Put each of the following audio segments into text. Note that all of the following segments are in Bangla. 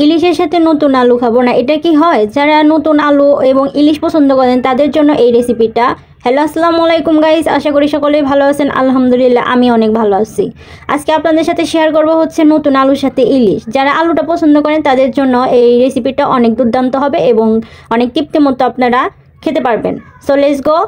ইলিশের সাথে নতুন আলু খাবো না, এটা কি হয়? যারা নতুন আলু এবং ইলিশ পছন্দ করেন তাদের জন্য এই রেসিপিটা। হ্যালো, আসসালামু আলাইকুম গাইস, আশা করি সকলেই ভালো আছেন। আলহামদুলিল্লাহ আমি অনেক ভালো আছি। আজকে আপনাদের সাথে শেয়ার করব হচ্ছে নতুন আলুর সাথে ইলিশ। যারা আলুটা পছন্দ করেন তাদের জন্য এই রেসিপিটা অনেক দুর্দান্ত হবে এবং অনেক তৃপ্তি মতো আপনারা খেতে পারবেন। So let's go.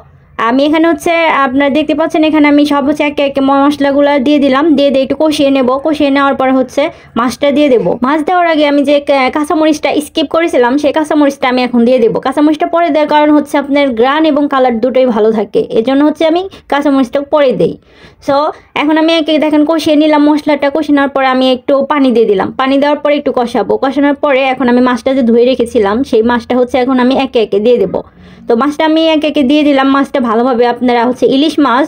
আমি এখানে হচ্ছে আপনারা দেখতে পাচ্ছেন, এখানে আমি সব হচ্ছে একে একে মশলাগুলো দিয়ে দিলাম, দিয়ে একটু কষিয়ে নেব। কষিয়ে নেওয়ার পর হচ্ছে মাছটা দিয়ে দেবো। মাছ দেওয়ার আগে আমি যে কাঁচামরিচটা স্কিপ করেছিলাম সেই কাঁচামরিচটা আমি এখন দিয়ে দেবো। কাঁচামরিচটা পরে দেওয়ার কারণ হচ্ছে আপনার গ্রান এবং কালার দুটোই ভালো থাকে, এজন্য হচ্ছে আমি কাঁচামরিচটা পরে দিই। সো এখন আমি একে দেখেন কষিয়ে নিলাম মশলাটা। কষিয়ে নেওয়ার পরে আমি একটু পানি দিয়ে দিলাম। পানি দেওয়ার পরে একটু কষাবো। কষানোর পরে এখন আমি মাছটা যে ধুয়ে রেখেছিলাম সেই মাছটা হচ্ছে এখন আমি একে একে দিয়ে দেবো। তো মাছটা আমি একে একে দিয়ে দিলাম। মাছটা ভালোভাবে আপনারা হচ্ছে ইলিশ মাছ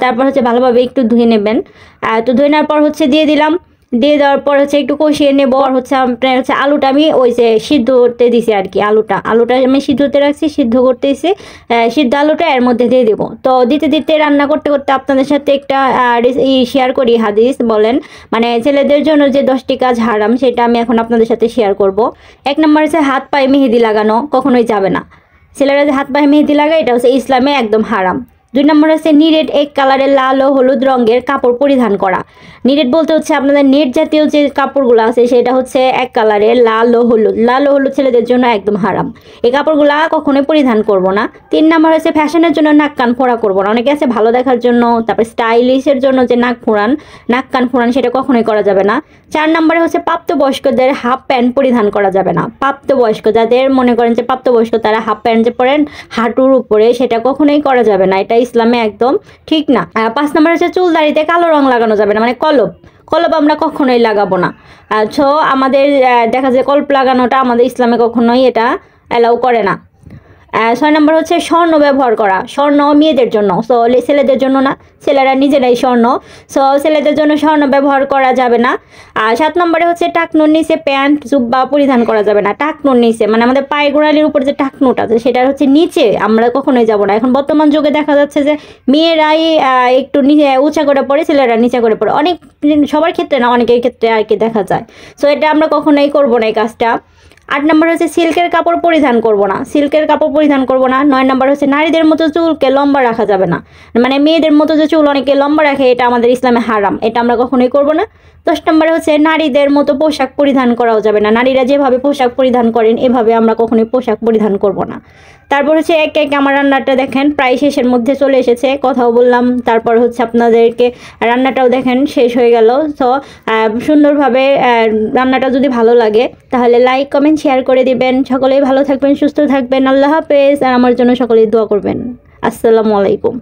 তারপর হচ্ছে ভালোভাবে একটু ধুয়ে নেবেন। তো ধুয়ে নেওয়ার পর হচ্ছে দিয়ে দিলাম। দিয়ে দেওয়ার পর হচ্ছে একটু কষিয়ে নেব। আর হচ্ছে আপনার হচ্ছে আলুটা আমি ওই যে সিদ্ধ করতে দিছি আর কি। আলুটা আমি সিদ্ধতে রাখছি, সিদ্ধ করতেছি। সিদ্ধ আলুটা এর মধ্যে দিয়ে দেবো। তো দিতে দিতে রান্না করতে করতে আপনাদের সাথে একটা শেয়ার করি, হাদিস বলেন মানে ছেলেদের জন্য যে 10টি কাজ হারাম, সেটা আমি এখন আপনাদের সাথে শেয়ার করব। 1 নম্বর হচ্ছে হাত পায়ে মেহেদি লাগানো কখনোই যাবে না। ছেলেরা যে হাত পায়ে মেহেদি লাগায় এটা হচ্ছে ইসলামে একদম হারাম। 2 নম্বর হচ্ছে নিরেট এক কালারের লাল ও হলুদ রঙের কাপড় পরিধান করা। নিরেট বলতে হচ্ছে আপনাদের নেট জাতীয় যে কাপড়গুলো আছে সেটা হচ্ছে এক কালারের লাল ও হলুদ ছেলেদের জন্য একদম হারাম। এই কাপড়গুলা কখনোই পরিধান করব না। 3 নম্বর হচ্ছে ফ্যাশনের জন্য নাক কান ফোড়া করব না। অনেকে আছে ভালো দেখার জন্য, তারপর স্টাইলিশের জন্য যে নাক কান ফোড়ান সেটা কখনোই করা যাবে না। 4 নম্বরে হচ্ছে প্রাপ্তবয়স্কদের হাফ প্যান্ট পরিধান করা যাবে না। প্রাপ্তবয়স্ক যাদের মনে করেন যে প্রাপ্তবয়স্ক তারা হাফ প্যান্ট যে পরেন হাঁটুর উপরে, সেটা কখনোই করা যাবে না, এটা ইসলামে একদম ঠিক না। 5 নম্বর হচ্ছে চুল দাড়িতে কালো রং লাগানো যাবে না, মানে কলপ আমরা কখনোই লাগাবো না। সো আমাদের দেখা যায় কলপ লাগানোটা আমাদের ইসলামে কখনোই এটা অ্যালাউ করে না। 6 নম্বর হচ্ছে স্বর্ণ ব্যবহার করা। স্বর্ণ মেয়েদের জন্য, সো ছেলেদের জন্য না, ছেলেরা নিজেরাই স্বর্ণ। সো ছেলেদের জন্য স্বর্ণ ব্যবহার করা যাবে না। 7 নম্বরে হচ্ছে টাকনুর নিচে প্যান্ট জুব্বা পরিধান করা যাবে না। টাকনুর নিচে মানে আমাদের পায়ের গোড়ালির উপর যে টাকনুটা আছে সেটা হচ্ছে নিচে আমরা কখনোই যাব না। এখন বর্তমান যুগে দেখা যাচ্ছে যে মেয়েরাই একটু নিচে উঁচা করে পড়ে, ছেলেরা নিচা করে পড়ে। অনেক সবার ক্ষেত্রে না, অনেকের ক্ষেত্রে আর কি দেখা যায়। সো এটা আমরা কখনোই করবো না এই কাজটা। 8 নম্বর হচ্ছে সিল্কের কাপড় পরিধান করব না। 9 নম্বর হচ্ছে নারীদের মতো চুলকে লম্বা রাখা যাবে না, মানে মেয়েদের মতো যে চুল অনেকে লম্বা রাখে এটা আমাদের ইসলামে হারাম, এটা আমরা কখনোই করব না। 10 নম্বরে হচ্ছে নারীদের মতো পোশাক পরিধান করাও যাবে না। নারীরা যেভাবে পোশাক পরিধান করেন এভাবে আমরা কখনোই পোশাক পরিধান করব না। তারপর হচ্ছে এক এক আমার রান্নাটা দেখেন প্রায় শেষের মধ্যে চলে এসেছে, কথাও বললাম, তারপর হচ্ছে আপনাদেরকে রান্নাটাও দেখেন শেষ হয়ে গেল। সো সুন্দরভাবে রান্নাটা যদি ভালো লাগে তাহলে লাইক কমেন্ট শেয়ার করে দিবেন। সকলেই ভালো থাকবেন, সুস্থ থাকবেন। আল্লাহ হাফেজ। আর আমার জন্য সকলেই দোয়া করবেন। আসসালামু আলাইকুম।